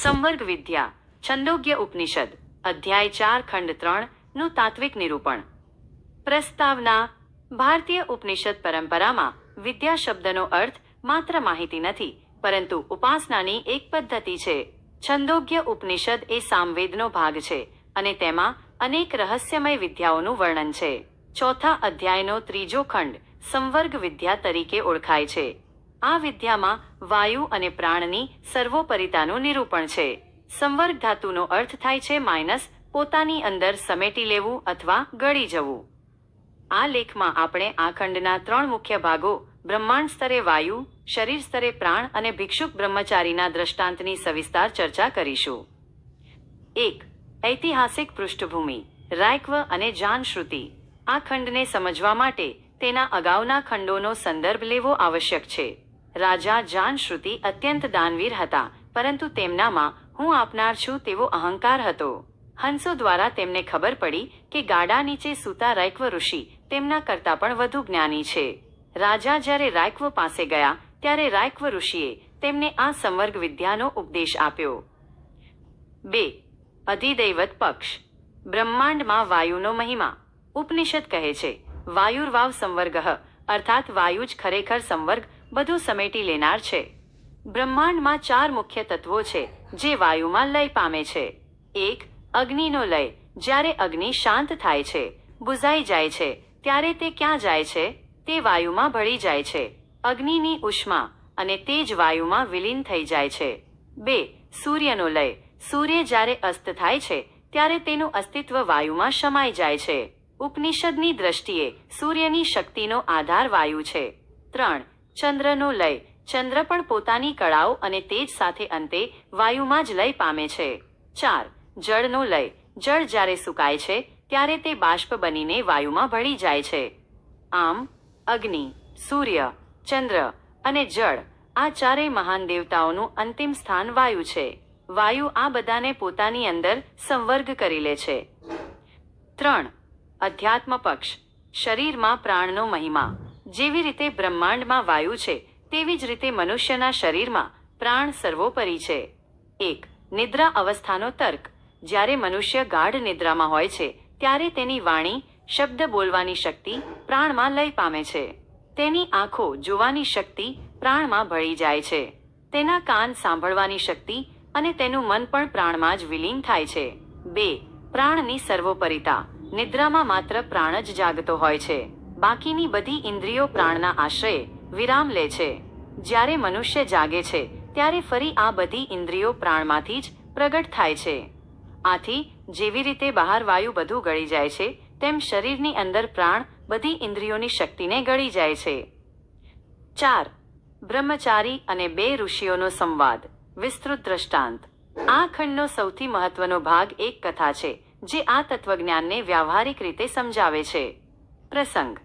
સંવર્ગ વિદ્યા છંદોગ્ય ઉપનિષદ અધ્યાય 4 ખંડ 3 નું તાત્વિક નિરૂપણ. પ્રસ્તાવના. ભારતીય ઉપનિષદ પરંપરામાં વિદ્યા શબ્દનો અર્થ માત્ર માહિતી નથી, પરંતુ ઉપાસનાની એક પદ્ધતિ છે. છંદોગ્ય ઉપનિષદ એ સામવેદનો ભાગ છે અને તેમાં અનેક રહસ્યમય વિદ્યાઓનું વર્ણન છે. ચોથા અધ્યાયનો ત્રીજો ખંડ સંવર્ગ વિદ્યા તરીકે ઓળખાય છે. આ વિદ્યામાં વાયુ અને પ્રાણની સર્વોપરિતાનું નિરૂપણ છે. સંવર્ગ ધાતુનો અર્થ થાય છે પોતાની અંદર સમેટી લેવું અથવા ગળી જવું. આ લેખમાં આપણે આ ખંડના 3 મુખ્ય ભાગો બ્રહ્માંડ સ્તરે વાયુ, શરીર સ્તરે પ્રાણ અને ભિક્ષુક બ્રહ્મચારીના દ્રષ્ટાંતની સવિસ્તાર ચર્ચા કરીશું. 1. ઐતિહાસિક પૃષ્ઠભૂમિ. રાયક્વ અને જાનશ્રુતિ. આ ખંડને સમજવા માટે તેના અગાઉના ખંડોનો સંદર્ભ લેવો આવશ્યક છે. રાજા જાનશ્રુતિ અત્યંત દાનવીર હતા, પરંતુ તેમનામાં હું આપનાર છું તેવો અહંકાર હતો. હંસો દ્વારા તેમને ખબર પડી કે ગાડા નીચે સૂતા રાયક્વ ઋષિ તેમના કરતાં પણ વધુ જ્ઞાની છે. રાજા જ્યારે રાયક્વ પાસે ગયા ત્યારે રાયક્વ ઋષિએ તેમને આ સંવર્ગ વિદ્યાનો ઉપદેશ આપ્યો. 2. અધિદૈવત પક્ષ. બ્રહ્માંડમાં વાયુનો મહિમા. ઉપનિષદ કહે છે, વાયુર્વાવ સંવર્ગઃ, અર્થાત વાયુ જ ખરેખર સંવર્ગ બધું સમેટી લેનાર છે. બ્રહ્માંડમાં 4 મુખ્ય તત્વો છે જે વાયુમાં લય પામે છે. 1. અગ્નિનો લય. જ્યારે અગ્નિ શાંત થાય છે, બુઝાઈ જાય છે, ત્યારે તે ક્યાં જાય છે? તે વાયુમાં ભળી જાય છે. અગ્નિની ઉષ્મા અને તેજ વાયુમાં વિલીન થઈ જાય છે. 2. સૂર્યનો લય. સૂર્ય જ્યારે અસ્ત થાય છે ત્યારે તેનું અસ્તિત્વ વાયુમાં સમાઈ જાય છે. ઉપનિષદની દ્રષ્ટિએ સૂર્યની શક્તિનો આધાર વાયુ છે. 3. ચંદ્રનો લય. ચંદ્ર પણ પોતાની કળાઓ અને તેજ સાથે અંતે વાયુમાં જ લય પામે છે. 4. જળનો લય. જળ જ્યારે સુકાય છે ત્યારે તે બાષ્પ બનીને વાયુમાં ભળી જાય છે. આમ અગ્નિ, સૂર્ય, ચંદ્ર અને જળ આ ચારેય મહાન દેવતાઓનું અંતિમ સ્થાન વાયુ છે. વાયુ આ બધાને પોતાની અંદર સંવર્ગ કરી લે છે. 3. અધ્યાત્મ પક્ષ. શરીરમાં પ્રાણનો મહિમા. જેવી રીતે બ્રહ્માંડમાં વાયુ છે, તેવી જ રીતે મનુષ્યના શરીરમાં પ્રાણ સર્વોપરી છે. 1. નિદ્રા અવસ્થાનો તર્ક. જ્યારે મનુષ્ય ગાઢ નિદ્રામાં હોય છે ત્યારે તેની વાણી, શબ્દ બોલવાની શક્તિ પ્રાણમાં લય પામે છે. તેની આંખો જોવાની શક્તિ પ્રાણમાં ભળી જાય છે. તેના કાન સાંભળવાની શક્તિ અને તેનું મન પણ પ્રાણમાં જ વિલીન થાય છે. 2. પ્રાણની સર્વોપરિતા. નિદ્રામાં માત્ર પ્રાણ જ જાગતો હોય છે. બાકીની બધી ઇન્દ્રિયો પ્રાણના આશ્રયે વિરામ લે છે. જ્યારે મનુષ્ય જાગે છે ત્યારે ફરી આ બધી ઇન્દ્રિયો પ્રાણમાંથી જ પ્રગટ થાય છે. આથી જેવી રીતે બહાર વાયુ બધું ગળી જાય છે, તેમ શરીરની અંદર પ્રાણ બધી ઇન્દ્રિયોની શક્તિને ગળી જાય છે. 4. બ્રહ્મચારી અને 2 ઋષિઓનો સંવાદ. વિસ્તૃત દ્રષ્ટાંત. આ ખંડનો સૌથી મહત્વનો ભાગ એક કથા છે જે આ તત્વજ્ઞાનને વ્યાવહારિક રીતે સમજાવે છે. પ્રસંગ.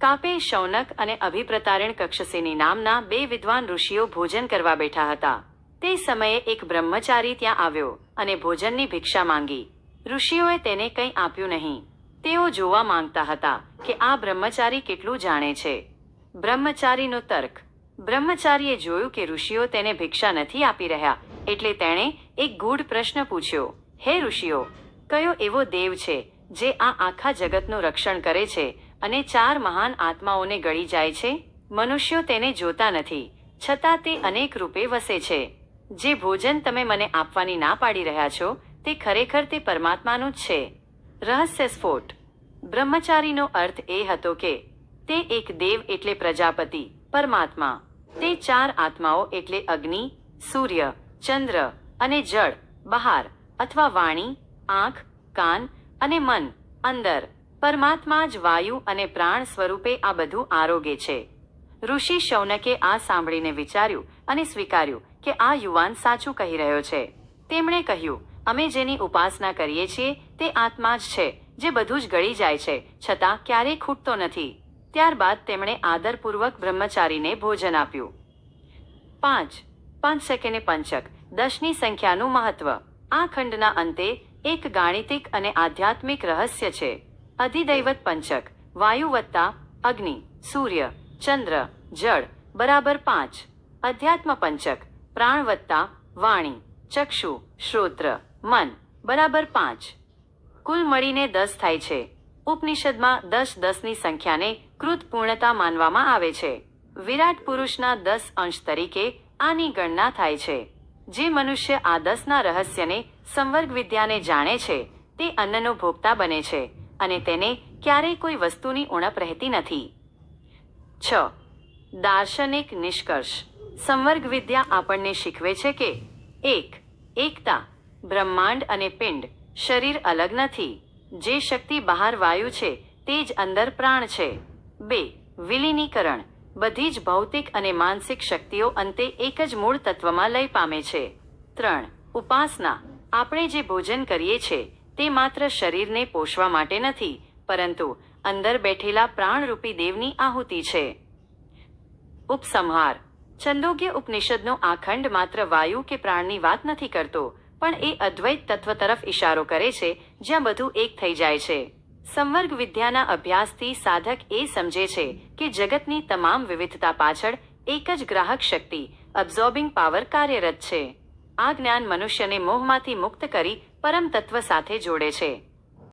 કાપે શૌનક અને અભિપ્રતારિણ કક્ષસેની નામના 2 વિદ્વાન ઋષિઓ ભોજન કરવા બેઠા હતા. તે સમયે એક બ્રહ્મચારી ત્યાં આવ્યો અને ભોજનની ભિક્ષા માંગી. ઋષિઓએ તેને કંઈ આપ્યું નહીં. તેઓ જોવા માંગતા હતા કે આ બ્રહ્મચારી કેટલું જાણે છે. બ્રહ્મચારીનો તર્ક. બ્રહ્મચારીએ જોયું કે ઋષિઓ તેને ભિક્ષા નથી આપી રહ્યા, એટલે તેણે એક ગૂઢ પ્રશ્ન પૂછ્યો. હે ઋષિઓ, કયો એવો દેવ છે જે આ આખા જગતનું રક્ષણ કરે છે અને 4 મહાન આત્માઓને ગળી જાય છે? મનુષ્યો તેને જોતા નથી, છતાં તે અનેક રૂપે વસે છે. જે ભોજન તમે મને આપવાની ના પાડી રહ્યા છો તે ખરેખર તે પરમાત્માનું જ છે. રહસ્ય સ્ફોટ. બ્રહ્મચારીનો અર્થ એ હતો કે તે એક દેવ એટલે પ્રજાપતિ, પરમાત્મા. તે 4 આત્માઓ એટલે અગ્નિ, સૂર્ય, ચંદ્ર અને જળ બહાર, અથવા વાણી, આંખ, કાન અને મન અંદર. પરમાત્મા જ વાયુ અને પ્રાણ સ્વરૂપે આ બધું આરોગે છે. ઋષિ શૌનકે આ સાંભળીને વિચાર્યું અને સ્વીકાર્યું કે આ યુવાન સાચું કહી રહ્યો છે. તેમણે કહ્યું, અમે જેની ઉપાસના કરીએ છીએ તે આત્મા જ છે જે બધું જ ગળી જાય છે, છતાં ક્યારેય ખૂટતો નથી. ત્યારબાદ તેમણે આદરપૂર્વક બ્રહ્મચારીને ભોજન આપ્યું. 5. પંચક અને પંચક. 10ની સંખ્યાનું મહત્વ. આ ખંડના અંતે એક ગાણિતિક અને આધ્યાત્મિક રહસ્ય છે. અધિદૈવત પંચક. વાયુ વત્તા અગ્નિ, સૂર્ય, ચંદ્ર, જળ બરાબર 5. અધ્યાત્મ પંચક. પ્રાણ વત્તા વાણી, ચક્ષુ, શ્રોત્ર, મન બરાબર 5. કુલ મળીને 10 થાય છે. ઉપનિષદમાં 10-10ની સંખ્યાને કૃત પૂર્ણતા માનવામાં આવે છે. વિરાટ પુરુષના 10 અંશ તરીકે આની ગણના થાય છે. જે મનુષ્ય આ 10ના રહસ્યને સંવર્ગ વિદ્યાને જાણે છે તે અન્નનો ભોગતા બને છે અને તેને ક્યારેય કોઈ વસ્તુની ઉણપ રહેતી નથી. 6. દાર્શનિક નિષ્કર્ષ. સંવર્ગ વિદ્યા આપણને શીખવે છે કે 1. એકતા. બ્રહ્માંડ અને પિંડ, શરીર અલગ નથી. જે શક્તિ બહાર વાયુ છે તે જ અંદર પ્રાણ છે. 2. વિલીનીકરણ. બધી જ ભૌતિક અને માનસિક શક્તિઓ અંતે એક જ મૂળ તત્વમાં લય પામે છે. 3. ઉપાસના. આપણે જે ભોજન કરીએ છીએ તે માત્ર શરીરને પોષવા માટે નથી, પરંતુ અંદર બેઠેલા પ્રાણરૂપી દેવની આહુતિ છે. ઉપસંહાર. છંદોગ્ય ઉપનિષદનો આ ખંડ માત્ર વાયુ કે પ્રાણની વાત નથી કરતો, પણ એ અદ્વૈત તત્વ તરફ ઇશારો કરે છે જ્યાં બધું એક થઈ જાય છે. સંવર્ગ વિદ્યાના અભ્યાસથી સાધક એ સમજે છે કે જગતની તમામ વિવિધતા પાછળ એક જ ગ્રાહક શક્તિ, અબ્ઝોર્બિંગ પાવર કાર્યરત છે. આ જ્ઞાન મનુષ્યને મોહમાંથી મુક્ત કરી પરમ તત્વ સાથે જોડે છે.